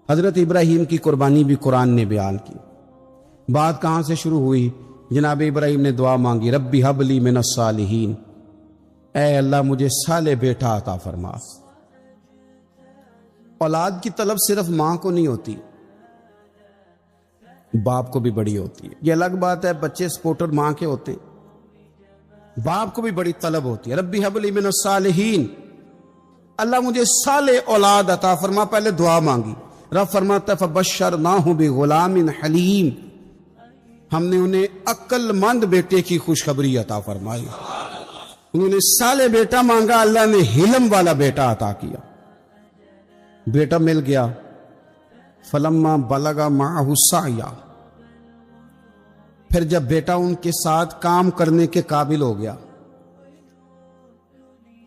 حضرت ابراہیم کی قربانی بھی قرآن نے بیان کی. بات کہاں سے شروع ہوئی؟ جناب ابراہیم نے دعا مانگی، ربی ہب لی من الصالحین، اے اللہ مجھے صالح بیٹا عطا فرما. اولاد کی طلب صرف ماں کو نہیں ہوتی، باپ کو بھی بڑی ہوتی ہے. یہ الگ بات ہے بچے سپورٹر ماں کے ہوتے ہیں، باپ کو بھی بڑی طلب ہوتی ہے. ربی حب لی من الصالحین، اللہ مجھے صالح اولاد عطا فرما. پہلے دعا مانگی. رب فرماتا ہے فبشرناہ بغلام حلیم، ہم نے انہیں عقل مند بیٹے کی خوشخبری عطا فرمائی. انہوں نے صالح بیٹا مانگا، اللہ نے حلم والا بیٹا عطا کیا. بیٹا مل گیا. فلما بلغ معہ السعی، پھر جب بیٹا ان کے ساتھ کام کرنے کے قابل ہو گیا.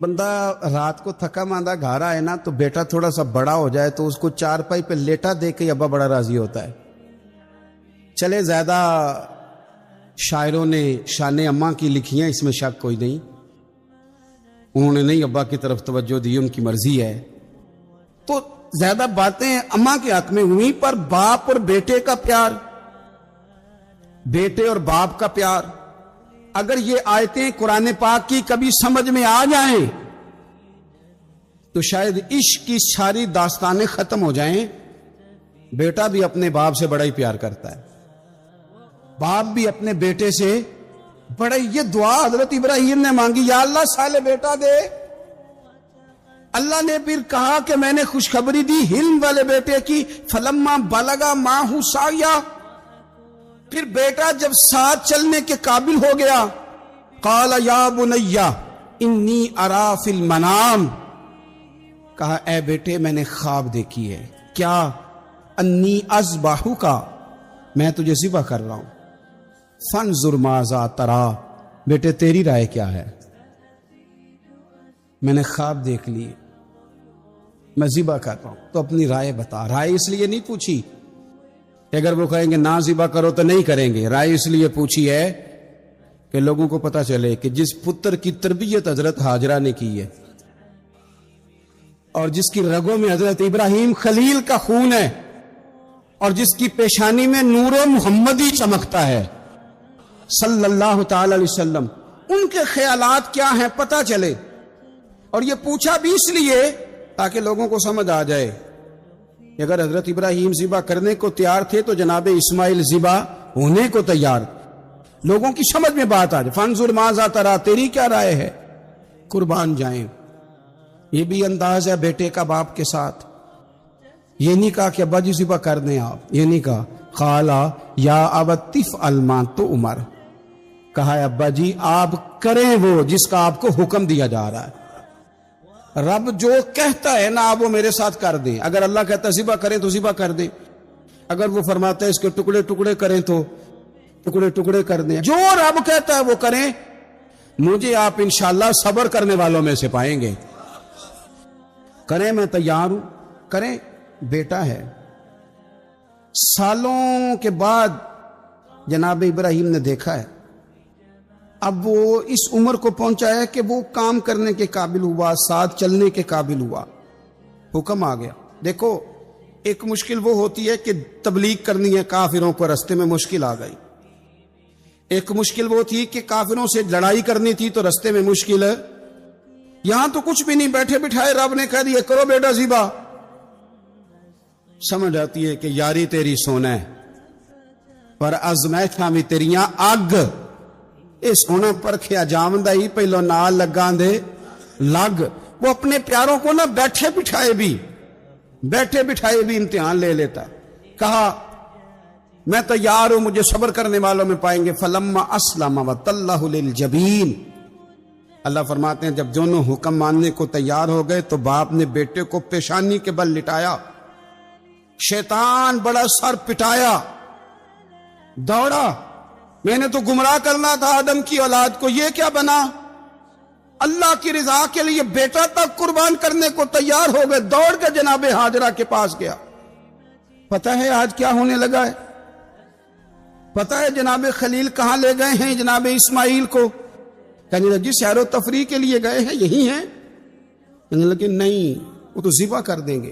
بندہ رات کو تھکا ماندہ گھر آئے نا تو بیٹا تھوڑا سا بڑا ہو جائے تو اس کو چارپائی پہ لیٹا دے کے ابا بڑا راضی ہوتا ہے. چلے زیادہ شاعروں نے شان اماں کی لکھی ہیں، اس میں شک کوئی نہیں، انہوں نے نہیں ابا کی طرف توجہ دی، ان کی مرضی ہے. تو زیادہ باتیں اماں کے حق میں ہوئی، پر باپ اور بیٹے کا پیار، بیٹے اور باپ کا پیار، اگر یہ آیتیں قرآن پاک کی کبھی سمجھ میں آ جائیں تو شاید عشق کی ساری داستانیں ختم ہو جائیں. بیٹا بھی اپنے باپ سے بڑا ہی پیار کرتا ہے، باپ بھی اپنے بیٹے سے بڑا. یہ دعا حضرت ابراہیم نے مانگی، یا اللہ صالح بیٹا دے. اللہ نے پھر کہا کہ میں نے خوشخبری دی حلم والے بیٹے کی. فلما بلغ معہ السعی، پھر بیٹا جب ساتھ چلنے کے قابل ہو گیا، قال یا بنی انی ارا فی المنام، کہا اے بیٹے میں نے خواب دیکھی ہے. کیا؟ انی اذبحک، میں تجھے ذبح کر رہا ہوں. فانظر ماذا تری، بیٹے تیری رائے کیا ہے؟ میں نے خواب دیکھ لی، میں ذبح کر رہا ہوں، تو اپنی رائے بتا. رائے اس لیے نہیں پوچھی کہ اگر وہ کہیں گے نہ ذبح کرو تو نہیں کریں گے. رائے اس لیے پوچھی ہے کہ لوگوں کو پتہ چلے کہ جس پتر کی تربیت حضرت ہاجرہ نے کی ہے اور جس کی رگوں میں حضرت ابراہیم خلیل کا خون ہے اور جس کی پیشانی میں نور محمدی چمکتا ہے صلی اللہ تعالی علیہ وسلم، ان کے خیالات کیا ہیں پتہ چلے. اور یہ پوچھا بھی اس لیے تاکہ لوگوں کو سمجھ آ جائے کہ اگر حضرت ابراہیم ذبح کرنے کو تیار تھے تو جناب اسماعیل ذبح ہونے کو تیار. لوگوں کی سمجھ میں بات آ جائے. فانظر ماذا تری، تیری کیا رائے ہے؟ قربان جائیں. یہ بھی انداز ہے بیٹے کا باپ کے ساتھ. یہ نہیں کہا کہ ابا جی ذبح کر دیں آپ، یہ نہیں کہا. قالا یا ابت افعل ما تؤمر، کہا ہے ابا جی آپ کریں وہ جس کا آپ کو حکم دیا جا رہا ہے. رب جو کہتا ہے نا آپ وہ میرے ساتھ کر دیں. اگر اللہ کہتا ہے ذبح کریں تو ذبح کر دیں، اگر وہ فرماتا ہے اس کے ٹکڑے ٹکڑے کریں تو ٹکڑے ٹکڑے کر دیں. جو رب کہتا ہے وہ کریں. مجھے آپ انشاءاللہ صبر کرنے والوں میں سے پائیں گے. کریں، میں تیار ہوں، کریں. بیٹا ہے. سالوں کے بعد جناب ابراہیم نے دیکھا ہے، اب وہ اس عمر کو پہنچا ہے کہ وہ کام کرنے کے قابل ہوا، ساتھ چلنے کے قابل ہوا. حکم آ گیا. دیکھو ایک مشکل وہ ہوتی ہے کہ تبلیغ کرنی ہے کافروں کو، رستے میں مشکل آ گئی. ایک مشکل وہ تھی کہ کافروں سے لڑائی کرنی تھی تو رستے میں مشکل ہے. یہاں تو کچھ بھی نہیں، بیٹھے بٹھائے رب نے کہہ دیا کرو بیٹا ذبح. سمجھ آتی ہے کہ یاری تیری سونا ہے پر ازمائشاں بھی تیریاں اگ. اے سونا پرکھیا جامدہ ہی پہلو نال لگاں دے لگ. وہ اپنے پیاروں کو نہ بیٹھے بٹھائے بھی امتحان لے لیتا. کہا میں تیار ہوں، مجھے صبر کرنے والوں میں پائیں گے. فلما اسلم وتلہ للجبین، اللہ فرماتے ہیں جب دونوں حکم ماننے کو تیار ہو گئے تو باپ نے بیٹے کو پیشانی کے بل لٹایا. شیطان بڑا سر پٹایا، دوڑا. میں نے تو گمراہ کرنا تھا آدم کی اولاد کو، یہ کیا بنا؟ اللہ کی رضا کے لیے بیٹا تک قربان کرنے کو تیار ہو گئے. دوڑ کے جناب ہاجرہ کے پاس گیا. پتہ ہے آج کیا ہونے لگا ہے؟ پتہ ہے جناب خلیل کہاں لے گئے ہیں جناب اسماعیل کو؟ کہنے لگے جس سیر و تفریح کے لیے گئے ہیں یہی ہیں. کہنے لگے نہیں، وہ تو ذبح کر دیں گے.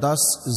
10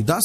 10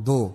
2,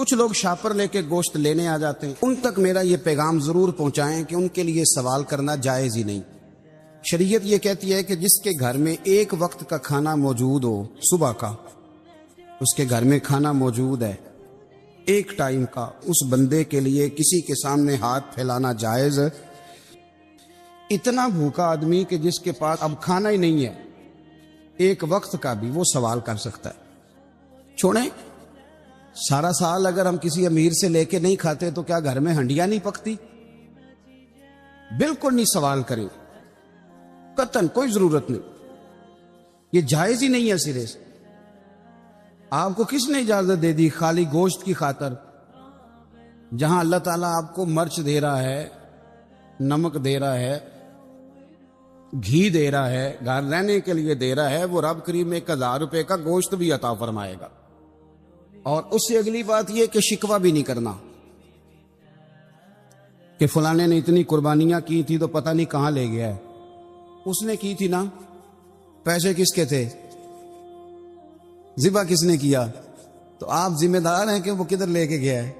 کچھ لوگ شاپر لے کے گوشت لینے آ جاتے ہیں، ان تک میرا یہ پیغام ضرور پہنچائیں کہ ان کے لیے سوال کرنا جائز ہی نہیں۔ شریعت یہ کہتی ہے کہ جس کے گھر میں ایک وقت کا کھانا موجود ہو، صبح کا، اس کے گھر میں کھانا موجود ہے ایک ٹائم کا، اس بندے کے لیے کسی کے سامنے ہاتھ پھیلانا جائز ہے۔ اتنا بھوکا آدمی کہ جس کے پاس اب کھانا ہی نہیں ہے، ایک وقت کا بھی، وہ سوال کر سکتا ہے۔ چھوڑیں، سارا سال اگر ہم کسی امیر سے لے کے نہیں کھاتے تو کیا گھر میں ہنڈیاں نہیں پکتی؟ بالکل نہیں سوال کریں، قطعاً کوئی ضرورت نہیں، یہ جائز ہی نہیں ہے سرے سے۔ آپ کو کس نے اجازت دے دی خالی گوشت کی خاطر؟ جہاں اللہ تعالیٰ آپ کو مرچ دے رہا ہے، نمک دے رہا ہے، گھی دے رہا ہے، گھر رہنے کے لیے دے رہا ہے، وہ رب کریم 1000 روپے کا گوشت بھی عطا فرمائے گا۔ اور اس سے اگلی بات یہ کہ شکوہ بھی نہیں کرنا کہ فلانے نے اتنی قربانیاں کی تھی تو پتہ نہیں کہاں لے گیا ہے۔ اس نے کی تھی نا، پیسے کس کے تھے، ذبح کس نے کیا، تو آپ ذمہ دار ہیں کہ وہ کدھر لے کے گیا ہے۔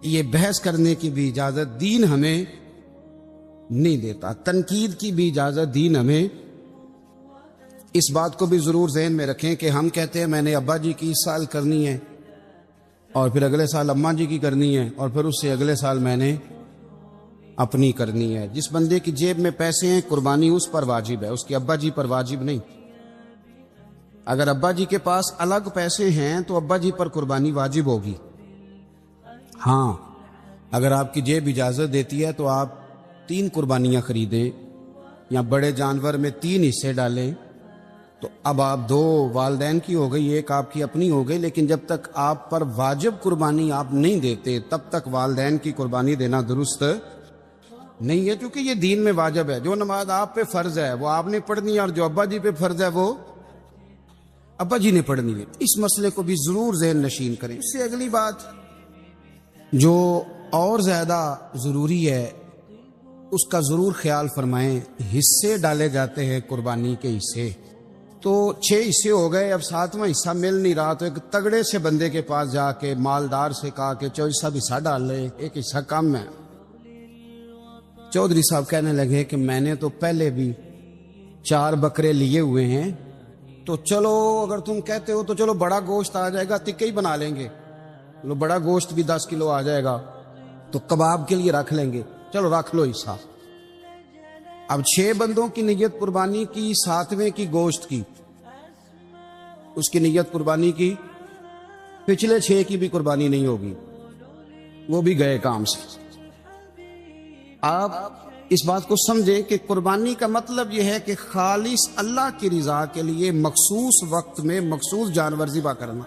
یہ بحث کرنے کی بھی اجازت دین ہمیں نہیں دیتا، تنقید کی بھی اجازت دین ہمیں۔ اس بات کو بھی ضرور ذہن میں رکھیں کہ ہم کہتے ہیں میں نے ابا جی کی اس سال کرنی ہے، اور پھر اگلے سال اماں جی کی کرنی ہے، اور پھر اس سے اگلے سال میں نے اپنی کرنی ہے۔ جس بندے کی جیب میں پیسے ہیں، قربانی اس پر واجب ہے، اس کے ابا جی پر واجب نہیں۔ اگر ابا جی کے پاس الگ پیسے ہیں تو ابا جی پر قربانی واجب ہوگی۔ ہاں، اگر آپ کی جیب اجازت دیتی ہے تو آپ 3 قربانیاں خریدیں یا بڑے جانور میں 3 حصے ڈالیں، تو اب آپ 2 والدین کی ہو گئی، 1 آپ کی اپنی ہو گئی، لیکن جب تک آپ پر واجب قربانی آپ نہیں دیتے تب تک والدین کی قربانی دینا درست نہیں ہے، کیونکہ یہ دین میں واجب ہے۔ جو نماز آپ پہ فرض ہے وہ آپ نے پڑھنی ہے، اور جو ابا جی پہ فرض ہے وہ ابا جی نے پڑھنی ہے۔ اس مسئلے کو بھی ضرور ذہن نشین کریں۔ اس سے اگلی بات جو اور زیادہ ضروری ہے اس کا ضرور خیال فرمائیں، حصے ڈالے جاتے ہیں قربانی کے حصے، تو 6 حصے ہو گئے، اب 7واں حصہ مل نہیں رہا، تو ایک تگڑے سے بندے کے پاس جا کے مالدار سے کہا کہ چودھری صاحب حصہ ڈال لے، ایک حصہ کم ہے۔ چودھری صاحب کہنے لگے کہ میں نے تو پہلے بھی 4 بکرے لیے ہوئے ہیں، تو چلو اگر تم کہتے ہو تو چلو بڑا گوشت آ جائے گا، تکے ہی بنا لیں گے، چلو بڑا گوشت بھی 10 کلو آ جائے گا تو کباب کے لیے رکھ لیں گے، چلو رکھ لو حصہ۔ اب 6 بندوں کی نیت قربانی کی، 7ویں کی گوشت کی، اس کی نیت قربانی کی، پچھلے 6 کی بھی قربانی نہیں ہوگی، وہ بھی گئے کام سے۔ آپ اس بات کو سمجھیں کہ قربانی کا مطلب یہ ہے کہ خالص اللہ کی رضا کے لیے مخصوص وقت میں مخصوص جانور ذبح کرنا۔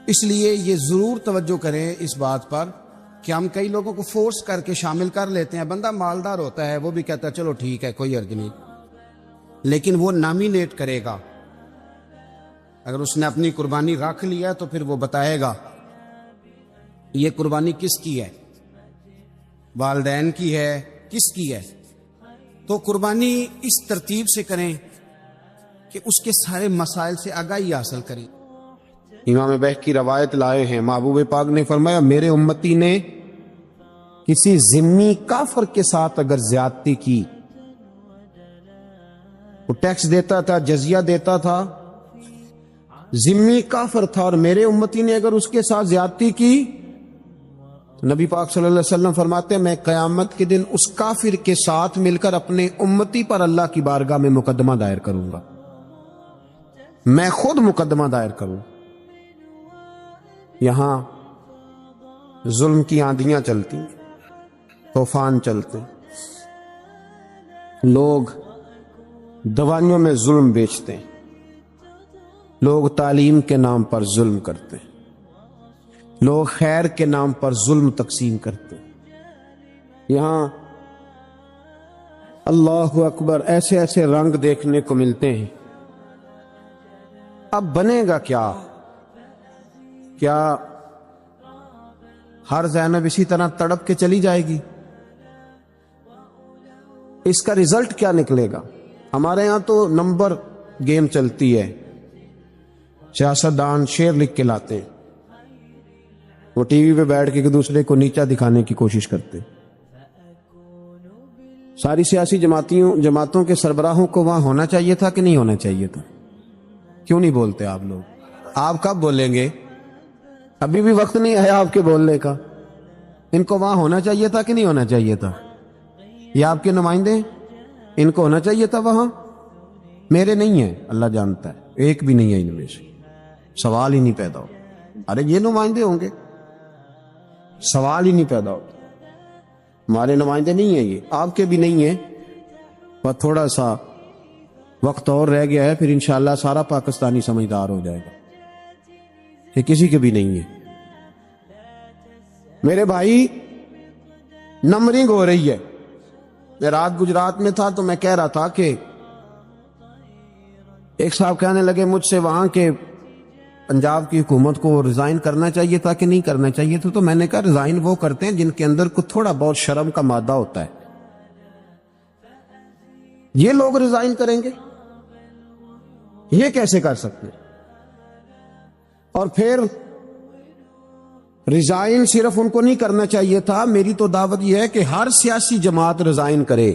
اس لیے یہ ضرور توجہ کریں اس بات پر کہ ہم کئی لوگوں کو فورس کر کے شامل کر لیتے ہیں۔ بندہ مالدار ہوتا ہے، وہ بھی کہتا ہے چلو ٹھیک ہے کوئی حرج نہیں، لیکن وہ نامینیٹ کرے گا۔ اگر اس نے اپنی قربانی رکھ لیا تو پھر وہ بتائے گا یہ قربانی کس کی ہے، والدین کی ہے، کس کی ہے۔ تو قربانی اس ترتیب سے کریں کہ اس کے سارے مسائل سے آگاہی حاصل کریں۔ امام بیہقی کی روایت لائے ہیں، محبوب پاک نے فرمایا میرے امتی نے کسی ذمی کافر کے ساتھ اگر زیادتی کی، وہ ٹیکس دیتا تھا، جزیہ دیتا تھا، ذمی کافر تھا، اور میرے امتی نے اگر اس کے ساتھ زیادتی کی، نبی پاک صلی اللہ علیہ وسلم فرماتے ہیں میں قیامت کے دن اس کافر کے ساتھ مل کر اپنے امتی پر اللہ کی بارگاہ میں مقدمہ دائر کروں گا، میں خود مقدمہ دائر کروں۔ یہاں ظلم کی آندھیاں چلتی، طوفان چلتے، لوگ دوائیوں میں ظلم بیچتے، لوگ تعلیم کے نام پر ظلم کرتے، لوگ خیر کے نام پر ظلم تقسیم کرتے۔ یہاں اللہ اکبر ایسے ایسے رنگ دیکھنے کو ملتے ہیں۔ اب بنے گا کیا؟ کیا ہر زینب اسی طرح تڑپ کے چلی جائے گی؟ اس کا رزلٹ کیا نکلے گا؟ ہمارے ہاں تو نمبر گیم چلتی ہے، سیاستدان شعر لکھ کے لاتے ہیں، وہ ٹی وی پہ بیٹھ کے ایک دوسرے کو نیچا دکھانے کی کوشش کرتے. ساری سیاسی جماعتوں کے سربراہوں کو وہاں ہونا چاہیے تھا کہ نہیں ہونا چاہیے تھا؟ کیوں نہیں بولتے آپ لوگ؟ آپ کب بولیں گے؟ ابھی بھی وقت نہیں آیا آپ کے بولنے کا. ان کو وہاں ہونا چاہیے تھا کہ نہیں ہونا چاہیے تھا؟ یہ آپ کے نمائندے، ان کو ہونا چاہیے تھا وہاں. میرے نہیں ہیں، اللہ جانتا ہے، ایک بھی نہیں ہے ان میں سے. سوال ہی نہیں پیدا ہوتا. ارے یہ نمائندے ہوں گے، سوال ہی نہیں پیدا ہوتا. ہمارے نمائندے نہیں ہیں، یہ آپ کے بھی نہیں ہیں. بس تھوڑا سا وقت اور رہ گیا ہے، پھر انشاءاللہ سارا پاکستانی سمجھدار ہو جائے گا. یہ کسی کے بھی نہیں ہے. میرے بھائی، نمبرنگ ہو رہی ہے. میں رات گجرات میں تھا تو میں کہہ رہا تھا کہ ایک صاحب کہنے لگے مجھ سے وہاں کے پنجاب کی حکومت کو ریزائن کرنا چاہیے تھا کہ نہیں کرنا چاہیے تھا. تو میں نے کہا ریزائن وہ کرتے ہیں جن کے اندر کو تھوڑا بہت شرم کا مادہ ہوتا ہے. یہ لوگ ریزائن کریں گے؟ یہ کیسے کر سکتے؟ اور پھر ریزائن صرف ان کو نہیں کرنا چاہیے تھا. میری تو دعوت یہ ہے کہ ہر سیاسی جماعت ریزائن کرے.